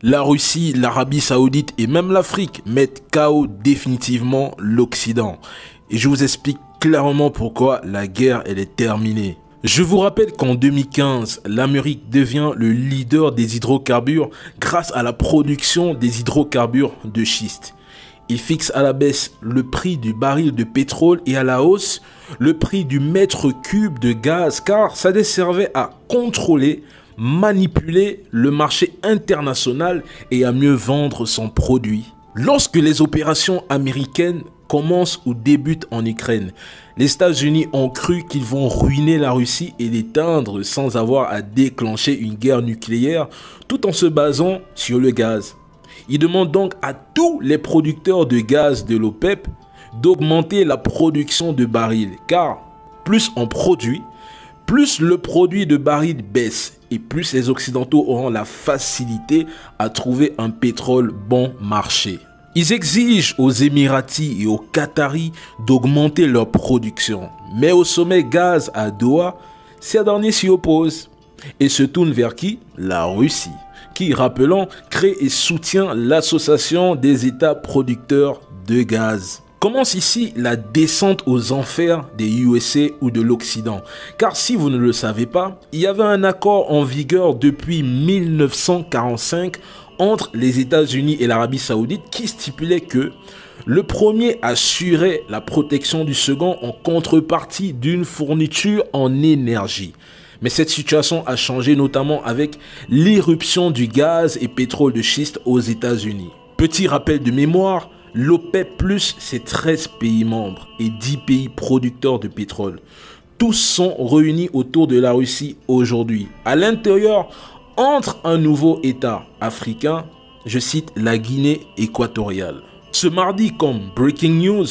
La Russie, l'Arabie Saoudite et même l'Afrique mettent KO définitivement l'Occident. Et je vous explique clairement pourquoi la guerre elle est terminée. Je vous rappelle qu'en 2015, l'Amérique devient le leader des hydrocarbures grâce à la production des hydrocarbures de schiste. Il fixe à la baisse le prix du baril de pétrole et à la hausse le prix du mètre cube de gaz car ça desservait à contrôler, manipuler le marché international et à mieux vendre son produit. Lorsque les opérations américaines commencent ou débutent en Ukraine, les États-Unis ont cru qu'ils vont ruiner la Russie et l'éteindre sans avoir à déclencher une guerre nucléaire tout en se basant sur le gaz. Ils demandent donc à tous les producteurs de gaz de l'OPEP d'augmenter la production de barils car plus on produit, plus le produit de barils baisse et plus les Occidentaux auront la facilité à trouver un pétrole bon marché. Ils exigent aux Émiratis et aux Qataris d'augmenter leur production. Mais au sommet gaz à Doha, ces derniers s'y opposent et se tournent vers qui? La Russie, qui, rappelons, crée et soutient l'association des États producteurs de gaz. Commence ici la descente aux enfers des USA ou de l'Occident. Car si vous ne le savez pas, il y avait un accord en vigueur depuis 1945 entre les États-Unis et l'Arabie Saoudite qui stipulait que le premier assurait la protection du second en contrepartie d'une fourniture en énergie. Mais cette situation a changé notamment avec l'irruption du gaz et pétrole de schiste aux États-Unis. Petit rappel de mémoire, l'OPEP+, c'est 13 pays membres et 10 pays producteurs de pétrole. Tous sont réunis autour de la Russie aujourd'hui. À l'intérieur, entre un nouveau État africain, je cite la Guinée équatoriale. Ce mardi, comme breaking news,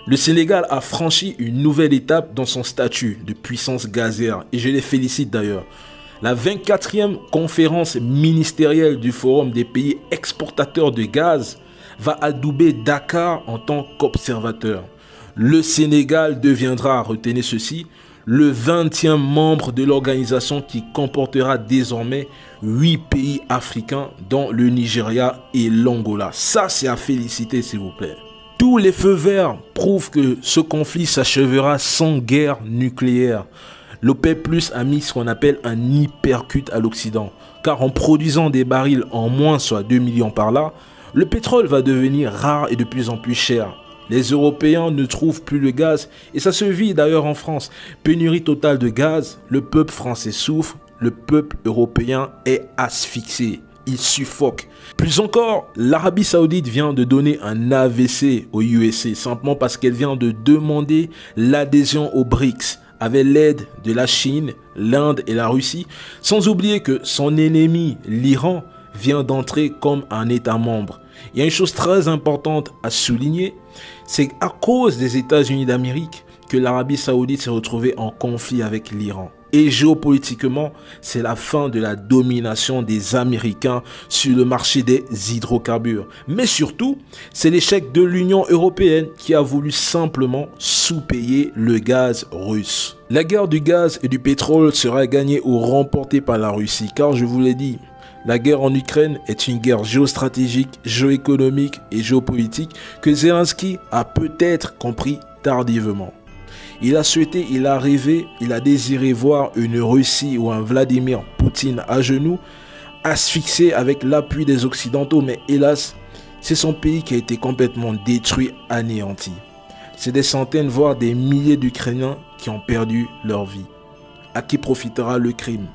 le Sénégal a franchi une nouvelle étape dans son statut de puissance gazière et je les félicite d'ailleurs. La 24e conférence ministérielle du Forum des pays exportateurs de gaz va adouber Dakar en tant qu'observateur. Le Sénégal deviendra, retenez ceci, le 20e membre de l'organisation qui comportera désormais 8 pays africains dont le Nigeria et l'Angola. Ça, c'est à féliciter s'il vous plaît. Tous les feux verts prouvent que ce conflit s'achèvera sans guerre nucléaire. L'OPEP+ a mis ce qu'on appelle un hypercute à l'Occident. Car en produisant des barils en moins, soit 2 millions par là, le pétrole va devenir rare et de plus en plus cher. Les Européens ne trouvent plus le gaz et ça se vit d'ailleurs en France. Pénurie totale de gaz, le peuple français souffre, le peuple européen est asphyxié. Il suffoque. Plus encore, l'Arabie Saoudite vient de donner un AVC aux USA simplement parce qu'elle vient de demander l'adhésion aux BRICS avec l'aide de la Chine, l'Inde et la Russie, sans oublier que son ennemi, l'Iran, vient d'entrer comme un État membre. Il y a une chose très importante à souligner, c'est à cause des États-Unis d'Amérique que l'Arabie Saoudite s'est retrouvée en conflit avec l'Iran. Et géopolitiquement, c'est la fin de la domination des Américains sur le marché des hydrocarbures. Mais surtout, c'est l'échec de l'Union européenne qui a voulu simplement sous-payer le gaz russe. La guerre du gaz et du pétrole sera gagnée ou remportée par la Russie, car je vous l'ai dit, la guerre en Ukraine est une guerre géostratégique, géoéconomique et géopolitique que Zelensky a peut-être compris tardivement. Il a souhaité, il a rêvé, il a désiré voir une Russie ou un Vladimir Poutine à genoux, asphyxié avec l'appui des Occidentaux, mais hélas, c'est son pays qui a été complètement détruit, anéanti. C'est des centaines, voire des milliers d'Ukrainiens qui ont perdu leur vie. À qui profitera le crime?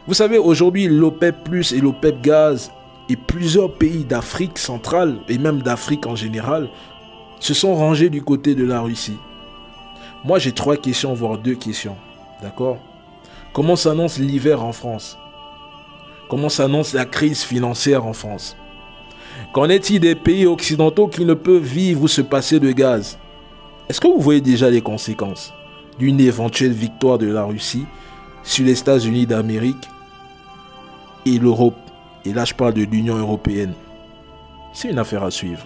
Vous savez, aujourd'hui, l'OPEP+ et l'OPEP Gaz et plusieurs pays d'Afrique centrale et même d'Afrique en général se sont rangés du côté de la Russie. Moi, j'ai 3 questions, voire 2 questions. D'accord? Comment s'annonce l'hiver en France? Comment s'annonce la crise financière en France? Qu'en est-il des pays occidentaux qui ne peuvent vivre ou se passer de gaz? Est-ce que vous voyez déjà les conséquences d'une éventuelle victoire de la Russie sur les États-Unis d'Amérique et l'Europe? Et là, je parle de l'Union européenne. C'est une affaire à suivre.